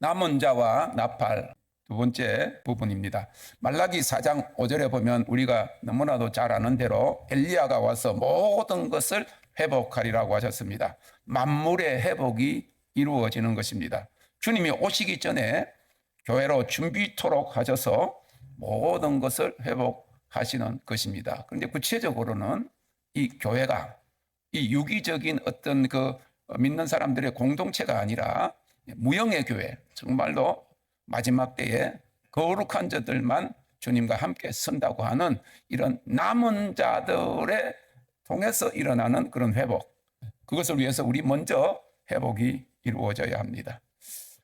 남은 자와 나팔 두 번째 부분입니다. 말라기 4장 5절에 보면 우리가 너무나도 잘 아는 대로 엘리야가 와서 모든 것을 회복하리라고 하셨습니다. 만물의 회복이 이루어지는 것입니다. 주님이 오시기 전에 교회로 준비토록 하셔서 모든 것을 회복하시는 것입니다. 그런데 구체적으로는 이 교회가 이 유기적인 어떤 그 믿는 사람들의 공동체가 아니라 무형의 교회, 정말로 마지막 때에 거룩한 자들만 주님과 함께 선다고 하는 이런 남은 자들의 통해서 일어나는 그런 회복, 그것을 위해서 우리 먼저 회복이 이루어져야 합니다.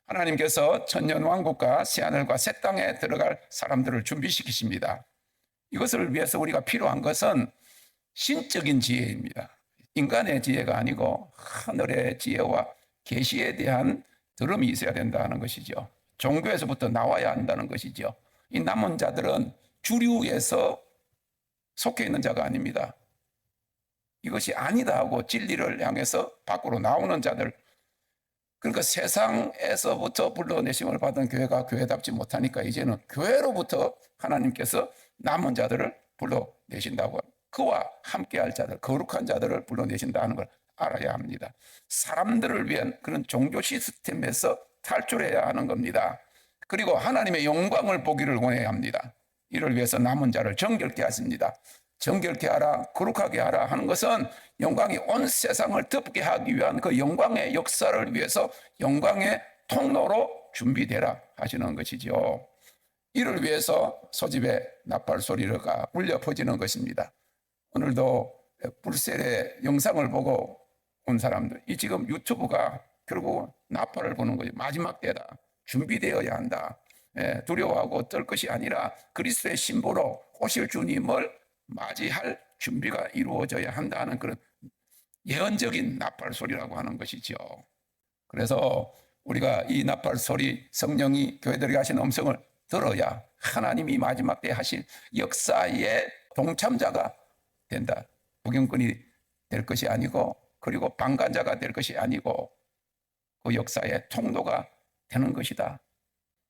하나님께서 천년왕국과 새하늘과 새 땅에 들어갈 사람들을 준비시키십니다. 이것을 위해서 우리가 필요한 것은 신적인 지혜입니다. 인간의 지혜가 아니고 하늘의 지혜와 계시에 대한 들음이 있어야 된다는 것이죠. 종교에서부터 나와야 한다는 것이죠. 이 남은 자들은 주류에서 속해 있는 자가 아닙니다. 이것이 아니다 하고 진리를 향해서 밖으로 나오는 자들, 그러니까 세상에서부터 불러내심을 받은 교회가 교회답지 못하니까 이제는 교회로부터 하나님께서 남은 자들을 불러내신다고, 그와 함께할 자들, 거룩한 자들을 불러내신다는 걸 알아야 합니다. 사람들을 위한 그런 종교 시스템에서 탈출해야 하는 겁니다. 그리고 하나님의 영광을 보기를 원해야 합니다. 이를 위해서 남은 자를 정결케 하십니다. 정결케 하라, 거룩하게 하라 하는 것은 영광이 온 세상을 덮게 하기 위한 그 영광의 역사를 위해서 영광의 통로로 준비되라 하시는 것이죠. 이를 위해서 소집의 나팔 소리가 울려 퍼지는 것입니다. 오늘도 불셀의 영상을 보고 온 사람들, 이 지금 유튜브가 결국 나팔을 보는 거죠. 마지막 때다. 준비되어야 한다. 두려워하고 떨 것이 아니라 그리스도의 신부로 오실 주님을 맞이할 준비가 이루어져야 한다는 그런 예언적인 나팔 소리라고 하는 것이죠. 그래서 우리가 이 나팔 소리, 성령이 교회들에게 하신 음성을 들어야 하나님이 마지막 때 하실 역사의 동참자가 된다. 구경꾼이 될 것이 아니고, 그리고 방관자가 될 것이 아니고, 그 역사의 통로가 되는 것이다.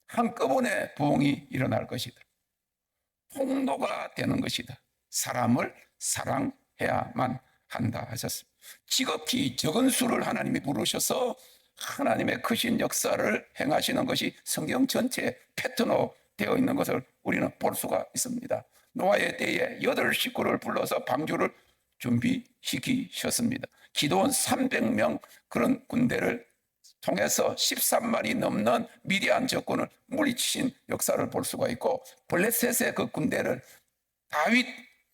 한꺼번에 부흥이 일어날 것이다. 통로가 되는 것이다. 사람을 사랑해야만 한다 하셨습니다. 지극히 적은 수를 하나님이 부르셔서 하나님의 크신 역사를 행하시는 것이 성경 전체에 패턴으로 되어 있는 것을 우리는 볼 수가 있습니다. 노아의 때에 8식구를 불러서 방주를 준비시키셨습니다. 기도원 300명 그런 군대를 통해서 13만이 넘는 미디안 적군을 물리치신 역사를 볼 수가 있고, 블레셋의 그 군대를 다윗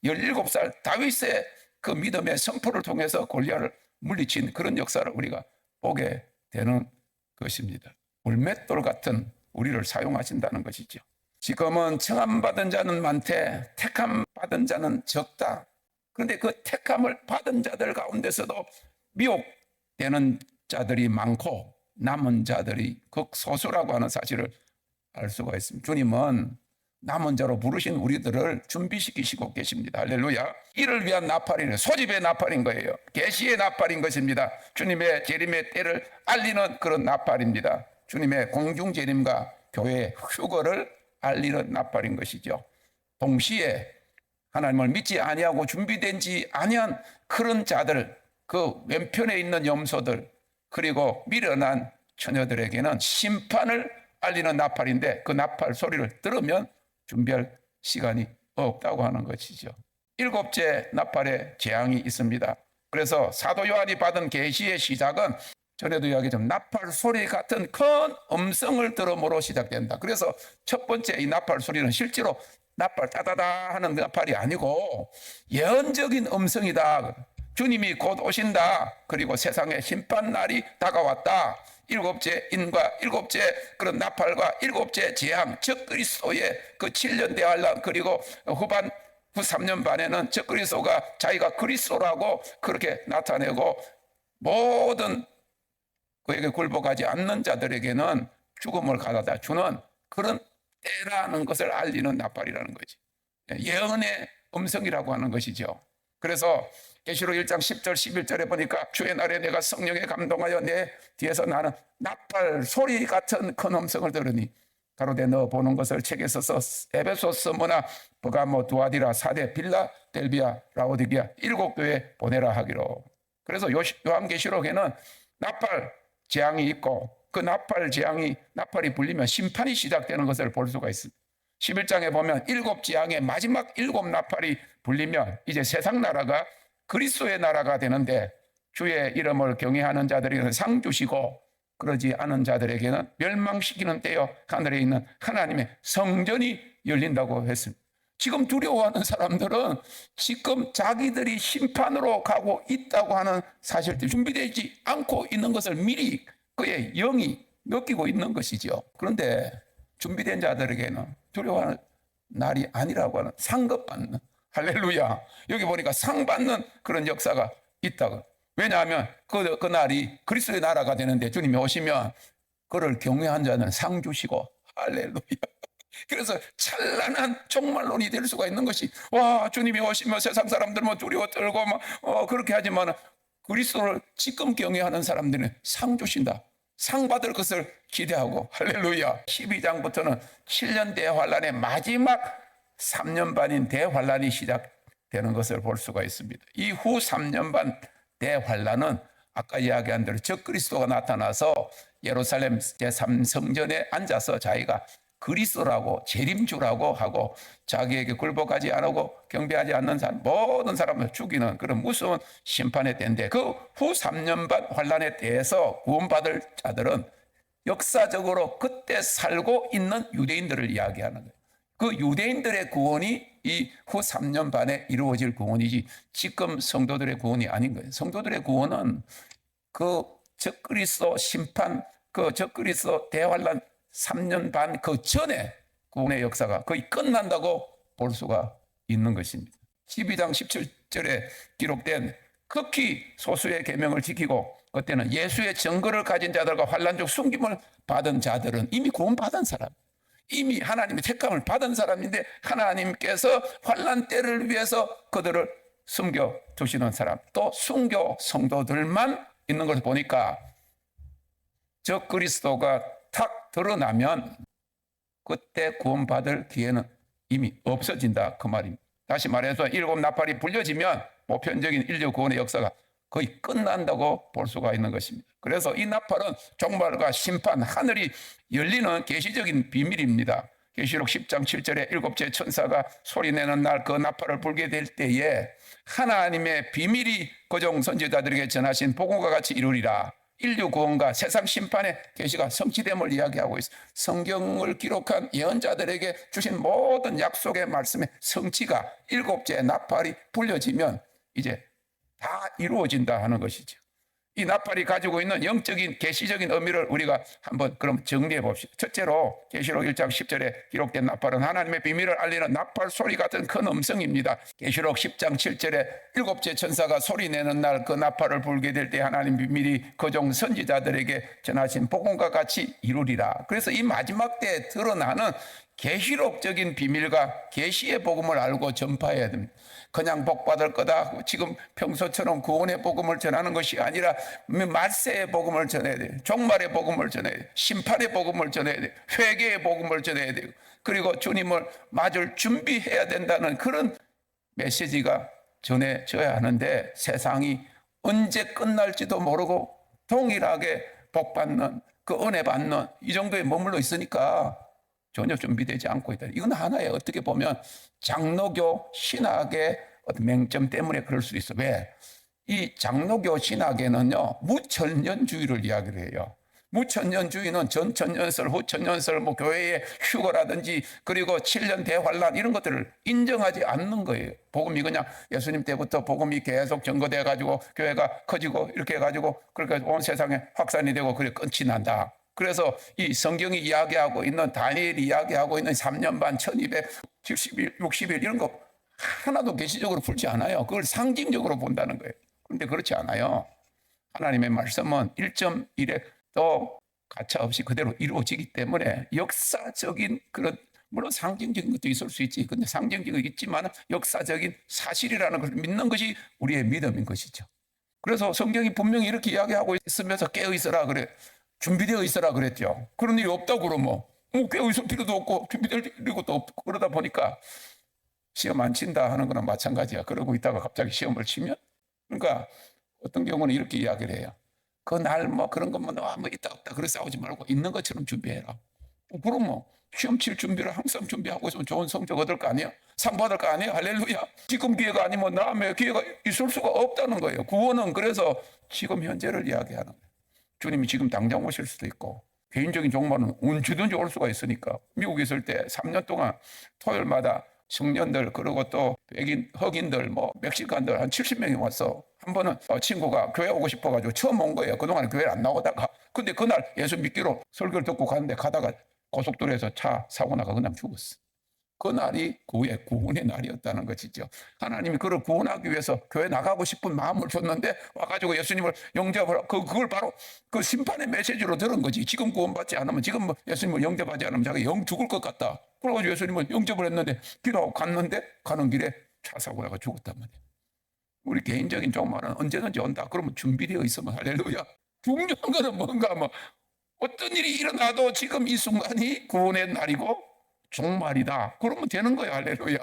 17살 다윗의 그 믿음의 선포를 통해서 골리앗을 물리친 그런 역사를 우리가 보게 되는 것입니다. 물맷돌 같은 우리를 사용하신다는 것이죠. 지금은 청함받은 자는 많되 택함 받은 자는 적다. 그런데 그 택함을 받은 자들 가운데서도 미혹되는 자들이 많고 남은 자들이 극소수라고 하는 사실을 알 수가 있습니다. 주님은 남은 자로 부르신 우리들을 준비시키시고 계십니다. 할렐루야. 이를 위한 나팔이는 소집의 나팔인 거예요. 계시의 나팔인 것입니다. 주님의 재림의 때를 알리는 그런 나팔입니다. 주님의 공중재림과 교회의 휴거를 알리는 나팔인 것이죠. 동시에 하나님을 믿지 아니하고 준비된지 아니한 그런 자들, 그 왼편에 있는 염소들, 그리고 미련한 처녀들에게는 심판을 알리는 나팔인데, 그 나팔 소리를 들으면 준비할 시간이 없다고 하는 것이죠. 7째 나팔에 재앙이 있습니다. 그래서 사도 요한이 받은 계시의 시작은 전에도 이야기했지만 나팔 소리 같은 큰 음성을 들음으로 시작된다. 그래서 첫 번째 이 나팔 소리는 실제로 나팔 따다다 하는 나팔이 아니고 예언적인 음성이다. 주님이 곧 오신다. 그리고 세상의 심판날이 다가왔다. 7째 인과 7째 그런 나팔과 7째 재앙, 적 그리스도의 그 7년 대환란, 그리고 후반 후 3년 반에는 적 그리스도가 자기가 그리스도라고 그렇게 나타내고 모든 그에게 굴복하지 않는 자들에게는 죽음을 가져다 주는 그런 때라는 것을 알리는 나팔이라는 거지. 예언의 음성이라고 하는 것이죠. 그래서 계시록 1장 10절 11절에 보니까 주의 날에 내가 성령에 감동하여 내 뒤에서 나는 나팔 소리 같은 큰 음성을 들으니 가로되 너 보는 것을 책에 써서 에베소, 스무나, 버가모, 두아디라, 사대, 빌라델비아, 라오디게아 7교회에 보내라 하기로. 그래서 요한계시록에는 나팔 재앙이 있고 그 나팔이 불리면 심판이 시작되는 것을 볼 수가 있습니다. 11장에 보면 7재앙의 마지막 7나팔이 불리면 이제 세상 나라가 그리스도의 나라가 되는데 주의 이름을 경외하는 자들에게는 상 주시고 그러지 않은 자들에게는 멸망시키는 때여 하늘에 있는 하나님의 성전이 열린다고 했습니다. 지금 두려워하는 사람들은 지금 자기들이 심판으로 가고 있다고 하는 사실들 준비되지 않고 있는 것을 미리 그의 영이 느끼고 있는 것이죠. 그런데 준비된 자들에게는 두려워하는 날이 아니라고 하는 상급받는, 할렐루야, 여기 보니까 상 받는 그런 역사가 있다고. 왜냐하면 그 날이 그리스도의 나라가 되는데 주님이 오시면 그를 경외한 자는 상 주시고, 할렐루야. 그래서 찬란한 종말론이 될 수가 있는 것이, 와, 주님이 오시면 세상 사람들 뭐 두려워 떨고 그렇게 하지만 그리스도를 지금 경외하는 사람들은 상 주신다. 상 받을 것을 기대하고, 할렐루야. 12장부터는 7년 대환란의 마지막 3년 반인 대환란이 시작되는 것을 볼 수가 있습니다. 이후 3년 반 대환란은 아까 이야기한 대로 적그리스도가 나타나서 예루살렘 제3성전에 앉아서 자기가 그리스도라고 재림주라고 하고 자기에게 굴복하지 않고 경배하지 않는 사람, 모든 사람을 죽이는 그런 무서운 심판의 때인데, 그 후 3년 반 환란에 대해서 구원받을 자들은 역사적으로 그때 살고 있는 유대인들을 이야기하는 거예요. 그 유대인들의 구원이 이 후 3년 반에 이루어질 구원이지 지금 성도들의 구원이 아닌 거예요. 성도들의 구원은 그 적그리스도 심판, 그 적그리스도 대환란 3년 반 그 전에 구원의 역사가 거의 끝난다고 볼 수가 있는 것입니다. 12장 17절에 기록된 극히 소수의 계명을 지키고 그때는 예수의 증거를 가진 자들과 환난 중 숨김을 받은 자들은 이미 구원받은 사람, 이미 하나님의 택함을 받은 사람인데 하나님께서 환난 때를 위해서 그들을 숨겨두시는 사람, 또 순교 성도들만 있는 것을 보니까 적그리스도가 탁 드러나면 그때 구원받을 기회는 이미 없어진다, 그 말입니다. 다시 말해서 7나팔이 불려지면 보편적인 인류 구원의 역사가 거의 끝난다고 볼 수가 있는 것입니다. 그래서 이 나팔은 종말과 심판, 하늘이 열리는 계시적인 비밀입니다. 계시록 10장 7절에 7째 천사가 소리내는 날 그 나팔을 불게 될 때에 하나님의 비밀이 그종 선지자들에게 전하신 복음과 같이 이루리라. 인류 구원과 세상 심판의 계시가 성취됨을 이야기하고 있습니다. 성경을 기록한 예언자들에게 주신 모든 약속의 말씀의 성취가 7째 나팔이 불려지면 이제 다 이루어진다 하는 것이죠. 이 나팔이 가지고 있는 영적인 계시적인 의미를 우리가 한번 그럼 정리해 봅시다. 첫째로 계시록 1장 10절에 기록된 나팔은 하나님의 비밀을 알리는 나팔 소리 같은 큰 음성입니다. 계시록 10장 7절에 7째 천사가 소리내는 날 그 나팔을 불게 될 때 하나님 비밀이 그종 선지자들에게 전하신 복음과 같이 이루리라. 그래서 이 마지막 때에 드러나는 계시록적인 비밀과 계시의 복음을 알고 전파해야 됩니다. 그냥 복 받을 거다, 지금 평소처럼 구원의 복음을 전하는 것이 아니라 말세의 복음을 전해야 돼요. 종말의 복음을 전해야 돼요. 심판의 복음을 전해야 돼요. 회개의 복음을 전해야 돼요. 그리고 주님을 맞을 준비해야 된다는 그런 메시지가 전해져야 하는데, 세상이 언제 끝날지도 모르고 동일하게 복 받는, 그 은혜 받는 이 정도에 머물러 있으니까 전혀 준비되지 않고 있다. 이건 하나의 어떻게 보면 장로교 신학의 어떤 맹점 때문에 그럴 수 있어. 왜? 이 장로교 신학에는요, 무천년주의를 이야기를 해요. 무천년주의는 전천년설, 후천년설, 뭐 교회의 휴거라든지 그리고 7년 대환란 이런 것들을 인정하지 않는 거예요. 복음이 그냥 예수님 때부터 복음이 계속 전거돼 가지고 교회가 커지고 이렇게 해가지고 그렇게 온 세상에 확산이 되고 그래 끝이 난다. 그래서 이 성경이 이야기하고 있는, 다니엘이 이야기하고 있는 3년 반 1270일 60일 이런 거 하나도 계시적으로 풀지 않아요. 그걸 상징적으로 본다는 거예요. 그런데 그렇지 않아요. 하나님의 말씀은 1.1에 또 가차 없이 그대로 이루어지기 때문에 역사적인 그런 물론 상징적인 것도 있을 수 있지. 근데 상징적인 거 있지만 역사적인 사실이라는 것을 믿는 것이 우리의 믿음인 것이죠. 그래서 성경이 분명히 이렇게 이야기하고 있으면서 깨어 있어라 그래. 준비되어 있어라 그랬죠. 그런 일이 없다고 그러면 깨어 있을 필요도 없고 준비될 필요도 없고 그러다 보니까 시험 안 친다 하는 거랑 마찬가지야. 그러고 있다가 갑자기 시험을 치면 그러니까 어떤 경우는 이렇게 이야기를 해요. 그날 뭐 그런 것만 뭐 있다 없다 그래 싸우지 말고 있는 것처럼 준비해라. 그럼 뭐 시험 칠 준비를 항상 준비하고 있으면 좋은 성적 얻을 거 아니야? 상 받을 거 아니야? 할렐루야. 지금 기회가 아니면 다음에 기회가 있을 수가 없다는 거예요. 구원은 그래서 지금 현재를 이야기하는 거예요. 주님이 지금 당장 오실 수도 있고 개인적인 종말은 언제든지 올 수가 있으니까 미국에 있을 때 3년 동안 토요일마다 청년들 그리고 또 백인 흑인들 뭐 멕시칸들 한 70명이 왔어. 한 번은 친구가 교회 오고 싶어가지고 처음 온 거예요. 그동안 교회를 안 나오다가 근데 그날 예수 믿기로 설교를 듣고 갔는데 가다가 고속도로에서 차 사고 나가 그냥 죽었어. 그날이 구원의 날이었다는 것이죠. 하나님이 그를 구원하기 위해서 교회 나가고 싶은 마음을 줬는데 와가지고 예수님을 영접을 그걸 바로 그 심판의 메시지로 들은 거지. 지금 구원받지 않으면 지금 뭐 예수님을 영접하지 않으면 자기가 영 죽을 것 같다. 그래가지고 예수님을 영접을 했는데 기도하고 갔는데 가는 길에 차 사고 나가 죽었단 말이야. 우리 개인적인 종말은 언제든지 온다. 그러면 준비되어 있으면 할렐루야. 중요한 거는 뭔가 뭐 어떤 일이 일어나도 지금 이 순간이 구원의 날이고 종말이다. 그러면 되는 거야. 할렐루야.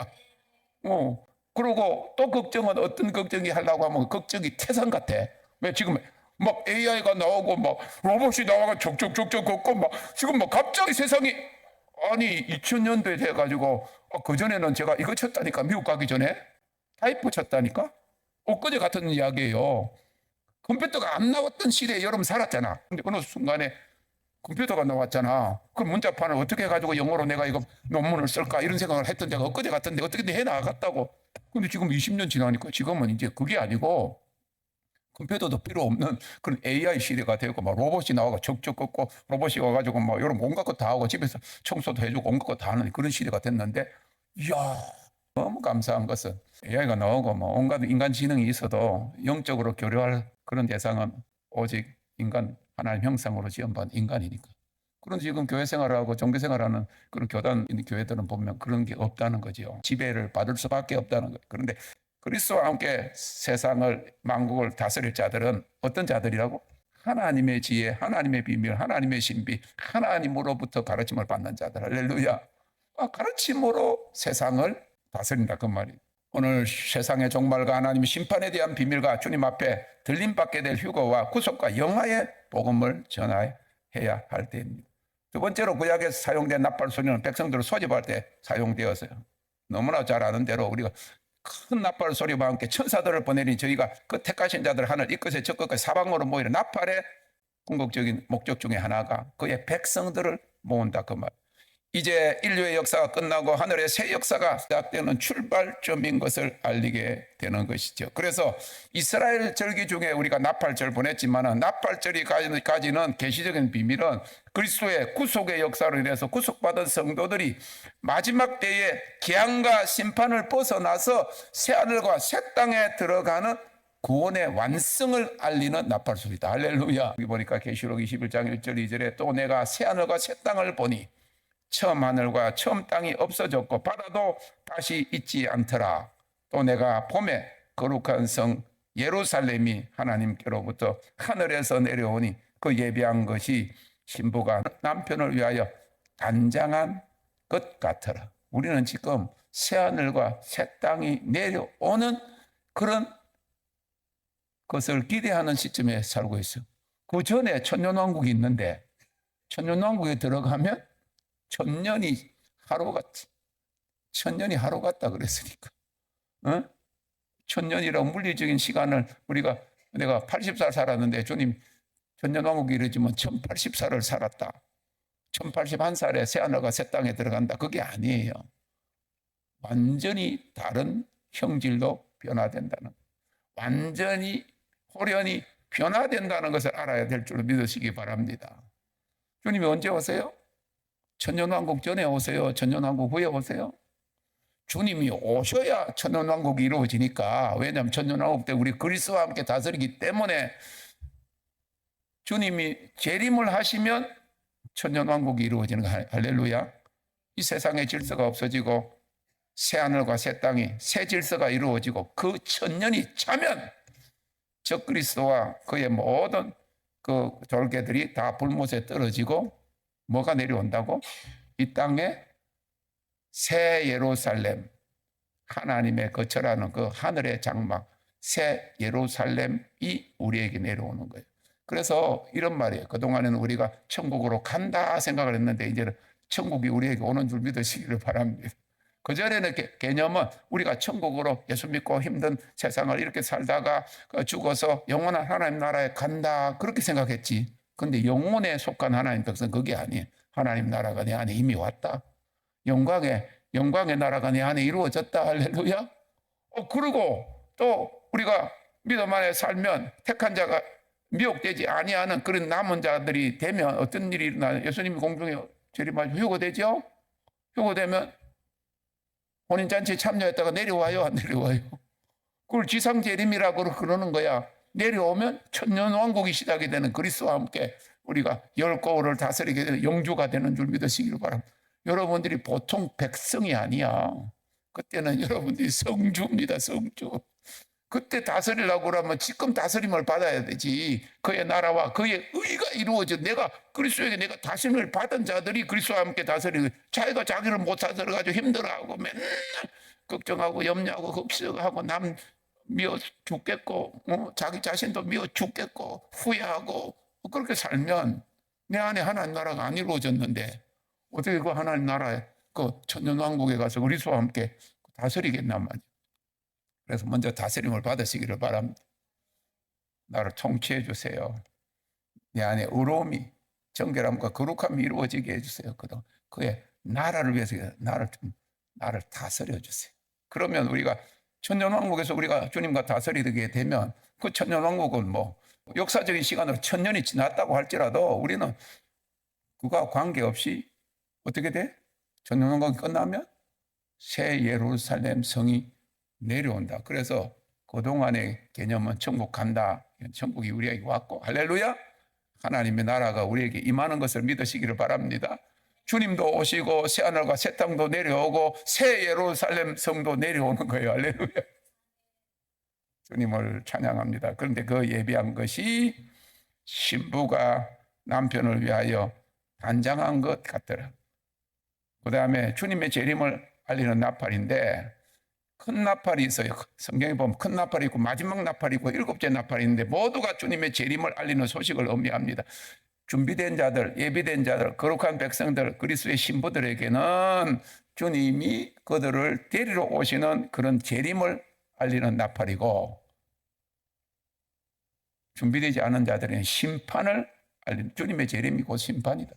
그러고 또 걱정은 어떤 걱정이 하려고 하면 걱정이 태산 같아. 왜 지금 막 AI가 나오고 막 로봇이 나와가 족족족족 걷고 막 지금 막 갑자기 세상이 아니 2000년도에 돼가지고 그전에는 제가 이거 쳤다니까 미국 가기 전에 타이프 쳤다니까 엊그제 같은 이야기예요. 컴퓨터가 안 나왔던 시대에 여러분 살았잖아. 근데 어느 순간에 컴퓨터가 나왔잖아. 그럼 문자판을 어떻게 해가지고 영어로 내가 이거 논문을 쓸까 이런 생각을 했던 제가 엊그제 같은데 어떻게 해나갔다고. 근데 지금 20년 지나니까 지금은 이제 그게 아니고 컴퓨터도 필요 없는 그런 AI 시대가 되고 막 로봇이 나와가 척척 걷고 로봇이 와가지고 막 이런 온갖 거 다 하고 집에서 청소도 해주고 온갖 거 다 하는 그런 시대가 됐는데 이야 너무 감사한 것은 AI가 나오고 뭐 온갖 인간 지능이 있어도 영적으로 교류할 그런 대상은 오직 인간 하나님 형상으로 지음받은 인간이니까. 그런 지금 교회 생활하고 종교 생활하는 그런 교단 교회들은 보면 그런 게 없다는 거죠. 지배를 받을 수밖에 없다는 거예요. 그런데 그리스도와 함께 세상을 만국을 다스릴 자들은 어떤 자들이라고? 하나님의 지혜, 하나님의 비밀, 하나님의 신비, 하나님으로부터 가르침을 받는 자들. 할렐루야. 가르침으로 세상을 다스린다 그 말이에요. 오늘 세상의 종말과 하나님의 심판에 대한 비밀과 주님 앞에 들림받게 될 휴거와 구속과 영화의 복음을 전해야 할 때입니다. 두 번째로 구약에서 사용된 나팔소리는 백성들을 소집할 때 사용되었어요. 너무나 잘 아는 대로 우리가 큰 나팔 소리와 함께 천사들을 보내니 저희가 그 택하신 자들 하늘 이 끝에 저 끝까지 사방으로 모이는 나팔의 궁극적인 목적 중에 하나가 그의 백성들을 모은다 그 말. 이제 인류의 역사가 끝나고 하늘의 새 역사가 시작되는 출발점인 것을 알리게 되는 것이죠. 그래서 이스라엘 절기 중에 우리가 나팔절 보냈지만 나팔절이 가지는 계시적인 비밀은 그리스도의 구속의 역사로 인해서 구속받은 성도들이 마지막 때에 재앙과 심판을 벗어나서 새하늘과 새 땅에 들어가는 구원의 완성을 알리는 나팔소리다. 할렐루야. 여기 보니까 계시록 21장 1절 2절에 또 내가 새하늘과 새 땅을 보니 처음 하늘과 처음 땅이 없어졌고 바다도 다시 있지 않더라. 또 내가 봄에 거룩한 성 예루살렘이 하나님께로부터 하늘에서 내려오니 그 예비한 것이 신부가 남편을 위하여 단장한 것 같더라. 우리는 지금 새하늘과 새 땅이 내려오는 그런 것을 기대하는 시점에 살고 있어요. 그 전에 천년왕국이 있는데 천년왕국에 들어가면 천년이 하루 같지. 천년이 하루 같다 그랬으니까. 천년이라고 물리적인 시간을 내가 80살 살았는데 주님 천년왕국이 이르지만 1080살을 살았다. 1081살에 새하늘과 새 땅에 들어간다. 그게 아니에요. 완전히 다른 형질로 변화된다는 완전히 호련히 변화된다는 것을 알아야 될 줄 믿으시기 바랍니다. 주님이 언제 오세요? 천년왕국 전에 오세요? 천년왕국 후에 오세요? 주님이 오셔야 천년왕국이 이루어지니까. 왜냐하면 천년왕국 때 우리 그리스도와 함께 다스리기 때문에 주님이 재림을 하시면 천년왕국이 이루어지는 거. 할렐루야. 이 세상의 질서가 없어지고 새하늘과 새 땅이 새 질서가 이루어지고 그 천년이 차면 적그리스도와 그의 모든 그 졸개들이 다 불못에 떨어지고 뭐가 내려온다고? 이 땅에 새 예루살렘, 하나님의 거처라는 그 하늘의 장막, 새 예루살렘이 우리에게 내려오는 거예요. 그래서 이런 말이에요. 그동안에는 우리가 천국으로 간다 생각을 했는데 이제는 천국이 우리에게 오는 줄 믿으시기를 바랍니다. 그전에는 개념은 우리가 천국으로 예수 믿고 힘든 세상을 이렇게 살다가 죽어서 영원한 하나님 나라에 간다 그렇게 생각했지. 근데 영혼에 속한 하나님 백성 그게 아니에요. 하나님 나라가 내 안에 이미 왔다. 영광의 나라가 내 안에 이루어졌다. 할렐루야. 그리고 또 우리가 믿음 안에 살면 택한 자가 미혹되지 아니하는 그런 남은 자들이 되면 어떤 일이 일어나요? 예수님이 공중에 재림하시고 휴거되죠? 휴거되면 혼인잔치에 참여했다가 내려와요? 안 내려와요? 그걸 지상재림이라고 그러는 거야. 내려오면 천년왕국이 시작이 되는 그리스도와 함께 우리가 열 거울을 다스리게 되는 영주가 되는 줄 믿으시기를 바랍니다. 여러분들이 보통 백성이 아니야. 그때는 여러분들이 성주입니다. 성주. 그때 다스리려고 그러면 지금 다스림을 받아야 되지. 그의 나라와 그의 의가 이루어져 내가 그리스도에게 내가 다스림을 받은 자들이 그리스도와 함께 다스리고 자기가 자기를 못 다스려가지고 힘들어하고 맨날 걱정하고 염려하고 걱정하고 남 미워 죽겠고 자기 자신도 미워 죽겠고 후회하고 그렇게 살면 내 안에 하나님 나라가 안 이루어졌는데 어떻게 그 하나님 나라에 그 천년왕국에 가서 그리스도와 함께 다스리겠단 말이야. 그래서 먼저 다스림을 받으시기를 바랍니다. 나를 통치해 주세요. 내 안에 의로움이 정결함과 거룩함이 이루어지게 해주세요. 그의 나라를 위해서 나를 다스려 주세요. 그러면 우리가 천년왕국에서 우리가 주님과 다스리게 되면 그 천년왕국은 뭐 역사적인 시간으로 천년이 지났다고 할지라도 우리는 그가 관계없이 어떻게 돼? 천년왕국이 끝나면 새 예루살렘 성이 내려온다. 그래서 그동안의 개념은 천국 간다. 천국이 우리에게 왔고 할렐루야. 하나님의 나라가 우리에게 임하는 것을 믿으시기를 바랍니다. 주님도 오시고 새하늘과 새 땅도 내려오고 새 예루살렘 성도 내려오는 거예요. 할렐루야. 주님을 찬양합니다. 그런데 그 예비한 것이 신부가 남편을 위하여 단장한 것 같더라. 그 다음에 주님의 재림을 알리는 나팔인데 큰 나팔이 있어요. 성경에 보면 큰 나팔이 있고 마지막 나팔이 있고 일곱째 나팔이 있는데 모두가 주님의 재림을 알리는 소식을 의미합니다. 준비된 자들, 예비된 자들, 거룩한 백성들, 그리스도의 신부들에게는 주님이 그들을 데리러 오시는 그런 재림을 알리는 나팔이고 준비되지 않은 자들은 심판을 알리는 주님의 재림이 곧 심판이다.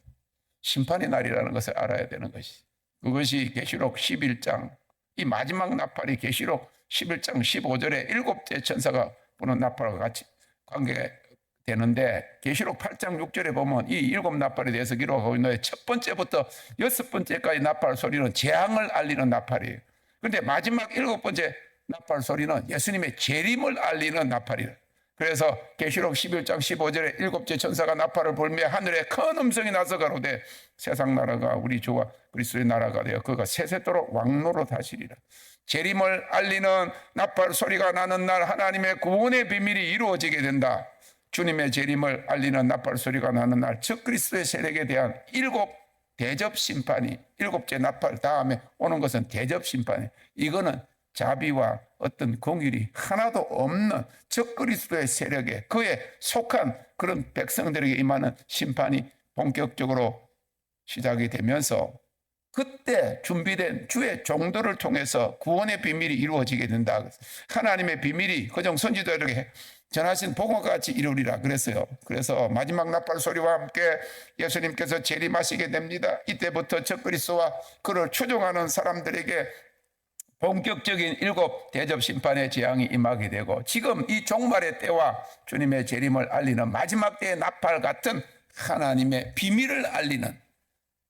심판의 날이라는 것을 알아야 되는 것이 그것이 계시록 11장 이 마지막 나팔이 계시록 11장 15절에 일곱째 천사가 부는 나팔과 같이 관계되는데 계시록 8장 6절에 보면 이 일곱 나팔에 대해서 기록하고 있는데 첫 번째부터 여섯 번째까지 나팔 소리는 재앙을 알리는 나팔이에요. 그런데 마지막 일곱 번째 나팔 소리는 예수님의 재림을 알리는 나팔이에요. 그래서 계시록 11장 15절에 일곱째 천사가 나팔을 불며 하늘에 큰 음성이 나서 가로되 세상 나라가 우리 주와 그리스도의 나라가 되어 그가 세세토록 왕노로 다스리라. 재림을 알리는 나팔 소리가 나는 날 하나님의 구원의 비밀이 이루어지게 된다. 주님의 재림을 알리는 나팔 소리가 나는 날 즉 그리스도의 세력에 대한 일곱 대접 심판이 일곱째 나팔 다음에 오는 것은 대접 심판이 이거는 자비와 어떤 공일이 하나도 없는 적 그리스도의 세력에 그에 속한 그런 백성들에게 임하는 심판이 본격적으로 시작이 되면서 그때 준비된 주의 종들을 통해서 구원의 비밀이 이루어지게 된다. 하나님의 비밀이 그정 선지자들에게 전하신 복음과 같이 이루리라 그랬어요. 그래서 마지막 나팔 소리와 함께 예수님께서 재림하시게 됩니다. 이때부터 적 그리스도와 그를 추종하는 사람들에게 본격적인 일곱 대접 심판의 재앙이 임하게 되고 지금 이 종말의 때와 주님의 재림을 알리는 마지막 때의 나팔 같은 하나님의 비밀을 알리는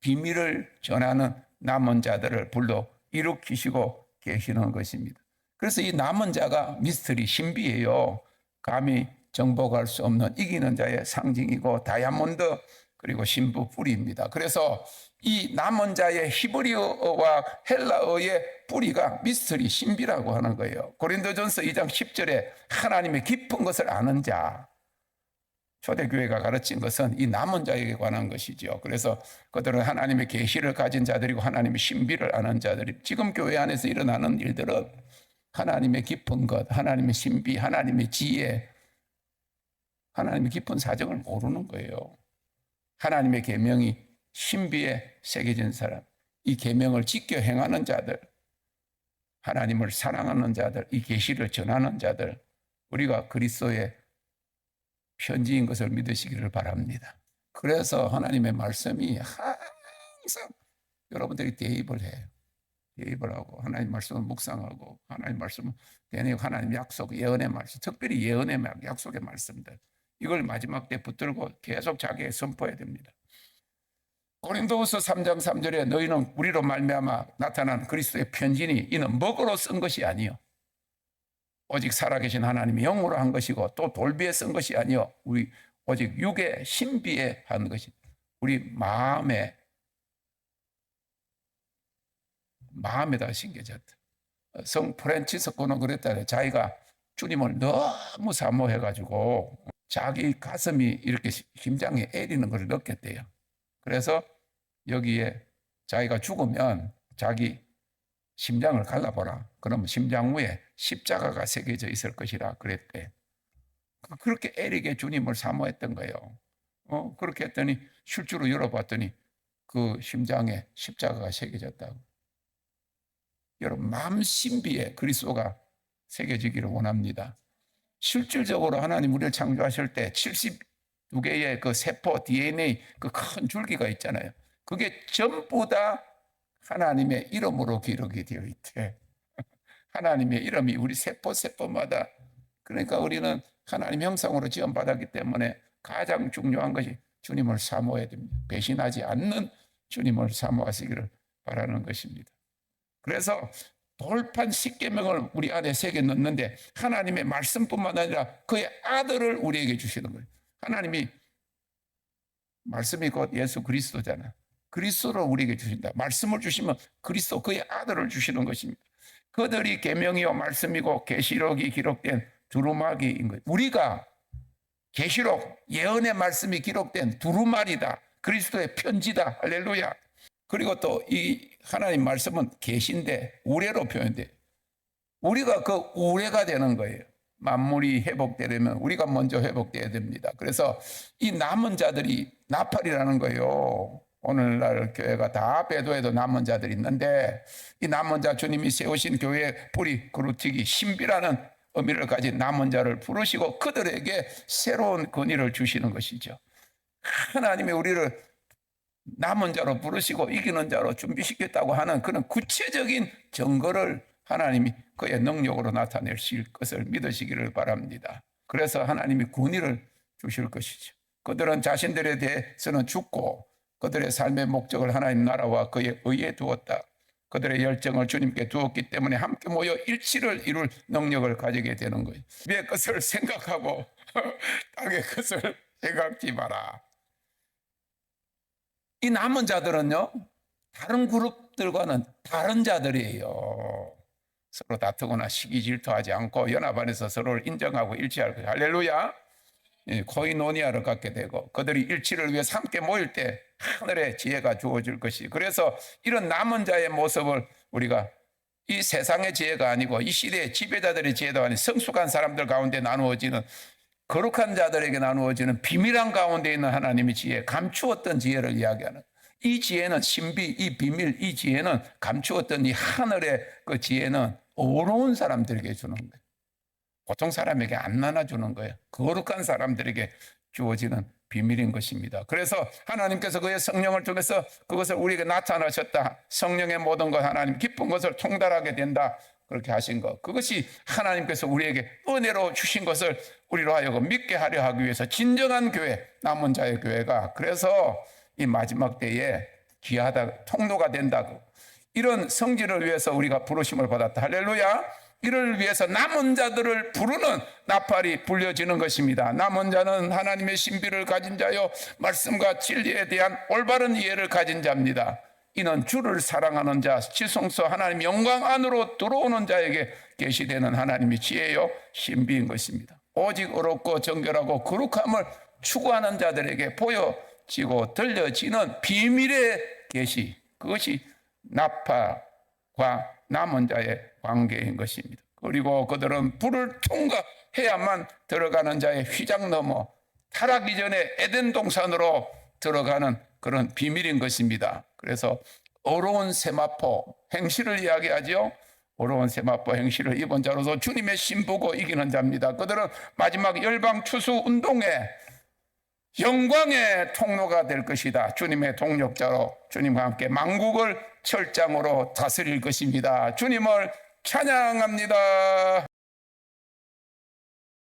비밀을 전하는 남은 자들을 불러 일으키시고 계시는 것입니다. 그래서 이 남은 자가 미스터리 신비예요. 감히 정복할 수 없는 이기는 자의 상징이고 다이아몬드 그리고 신부 뿌리입니다. 그래서 이 남은 자의 히브리어와 헬라어의 뿌리가 미스터리, 신비라고 하는 거예요. 고린도전서 2장 10절에 하나님의 깊은 것을 아는 자, 초대교회가 가르친 것은 이 남은 자에게 관한 것이죠. 그래서 그들은 하나님의 계시를 가진 자들이고 하나님의 신비를 아는 자들이, 지금 교회 안에서 일어나는 일들은 하나님의 깊은 것, 하나님의 신비, 하나님의 지혜, 하나님의 깊은 사정을 모르는 거예요. 하나님의 계명이 신비에 새겨진 사람, 이 계명을 지켜 행하는 자들, 하나님을 사랑하는 자들, 이 계시를 전하는 자들, 우리가 그리스도의 편지인 것을 믿으시기를 바랍니다. 그래서 하나님의 말씀이 항상 여러분들이 대입을 해요. 대입을 하고 하나님 말씀을 묵상하고 하나님 말씀을 대내고 하나님 약속, 예언의 말씀, 특별히 예언의 약속의 말씀들, 이걸 마지막 때 붙들고 계속 자기에게 선포해야 됩니다. 고린도후서 3장 3절에 너희는 우리로 말미암아 나타난 그리스도의 편지니 이는 먹으로 쓴 것이 아니요 오직 살아계신 하나님의 영으로 한 것이고 또 돌비에 쓴 것이 아니요 우리 오직 육의 신비에 한 것이 우리 마음에다 심겨졌다. 성 프란치스코는 그랬다. 자기가 주님을 너무 사모해가지고 자기 가슴이 이렇게 심장에 애리는 걸 느꼈대요. 그래서 여기에 자기가 죽으면 자기 심장을 갈라보라. 그러면 심장 위에 십자가가 새겨져 있을 것이라 그랬대. 그렇게 애리게 주님을 사모했던 거예요. 그렇게 했더니 실주로 열어봤더니 그 심장에 십자가가 새겨졌다고. 여러분 마음 신비에 그리스도가 새겨지기를 원합니다. 실질적으로 하나님 우리를 창조하실 때 72개의 그 세포 DNA 그 큰 줄기가 있잖아요. 그게 전부 다 하나님의 이름으로 기록이 되어 있대. 하나님의 이름이 우리 세포마다, 그러니까 우리는 하나님 형상으로 지음받았기 때문에 가장 중요한 것이 주님을 사모해야 됩니다. 배신하지 않는 주님을 사모하시기를 바라는 것입니다. 그래서 돌판 십계명을 우리 안에 새겨 넣는데 하나님의 말씀뿐만 아니라 그의 아들을 우리에게 주시는 거예요. 하나님이 말씀이 곧 예수 그리스도잖아. 그리스도를 우리에게 주신다. 말씀을 주시면 그리스도 그의 아들을 주시는 것입니다. 그들이 계명이요 말씀이고 계시록이 기록된 두루마기인 거예요. 우리가 계시록 예언의 말씀이 기록된 두루마리다. 그리스도의 편지다. 할렐루야. 그리고 또 이 하나님 말씀은 계시인데 우레로 표현돼. 우리가 그 우레가 되는 거예요. 만물이 회복되려면 우리가 먼저 회복돼야 됩니다. 그래서 이 남은 자들이 나팔이라는 거예요. 오늘날 교회가 다 배도해도 남은 자들이 있는데 이 남은 자, 주님이 세우신 교회의 뿌리 그루튀기 신비라는 의미를 가진 남은 자를 부르시고 그들에게 새로운 권위를 주시는 것이죠. 하나님이 우리를 남은 자로 부르시고 이기는 자로 준비시켰다고 하는 그런 구체적인 증거를 하나님이 그의 능력으로 나타내실 것을 믿으시기를 바랍니다. 그래서 하나님이 권위를 주실 것이죠. 그들은 자신들에 대해서는 죽고 그들의 삶의 목적을 하나님 나라와 그의 의에 두었다. 그들의 열정을 주님께 두었기 때문에 함께 모여 일치를 이룰 능력을 가지게 되는 거예요. 위의 것을 생각하고 땅의 것을 생각지 마라. 이 남은 자들은요, 다른 그룹들과는 다른 자들이에요. 서로 다투거나 시기 질투하지 않고 연합 안에서 서로를 인정하고 일치할 거예요. 할렐루야. 코이노니아를 갖게 되고 그들이 일치를 위해서 함께 모일 때 하늘의 지혜가 주어질 것이. 그래서 이런 남은 자의 모습을 우리가 이 세상의 지혜가 아니고 이 시대의 지배자들의 지혜도 아닌 성숙한 사람들 가운데 나누어지는, 거룩한 자들에게 나누어지는 비밀한 가운데 있는 하나님의 지혜, 감추었던 지혜를 이야기하는, 이 지혜는 신비, 이 비밀, 이 지혜는 감추었던 이 하늘의 그 지혜는 어려운 사람들에게 주는 거예요. 보통 사람에게 안 나눠주는 거예요. 거룩한 사람들에게 주어지는 비밀인 것입니다. 그래서 하나님께서 그의 성령을 통해서 그것을 우리에게 나타나셨다. 성령의 모든 것, 하나님 기쁜 것을 통달하게 된다. 그렇게 하신 것, 그것이 하나님께서 우리에게 은혜로 주신 것을 우리로 하여금 믿게 하려 하기 위해서 진정한 교회, 남은 자의 교회가, 그래서 이 마지막 때에 귀하다, 통로가 된다고, 이런 성질을 위해서 우리가 부르심을 받았다. 할렐루야. 이를 위해서 남은 자들을 부르는 나팔이 불려지는 것입니다. 남은 자는 하나님의 신비를 가진 자요 말씀과 진리에 대한 올바른 이해를 가진 자입니다. 이는 주를 사랑하는 자, 지성소 하나님 영광 안으로 들어오는 자에게 계시되는 하나님의 지혜요 신비인 것입니다. 오직 어렵고 정결하고 거룩함을 추구하는 자들에게 보여지고 들려지는 비밀의 계시, 그것이 나팔과 남은 자의 관계인 것입니다. 그리고 그들은 불을 통과해야만 들어가는 자의 휘장 넘어 타락 이전에 에덴 동산으로 들어가는 그런 비밀인 것입니다. 그래서 어려운 세마포 행실을 이야기하죠. 어려운 세마포 행실을 입은 자로서 주님의 신부고 이기는 자입니다. 그들은 마지막 열방 추수 운동의 영광의 통로가 될 것이다. 주님의 동력자로 주님과 함께 만국을 철장으로 다스릴 것입니다. 주님을 찬양합니다.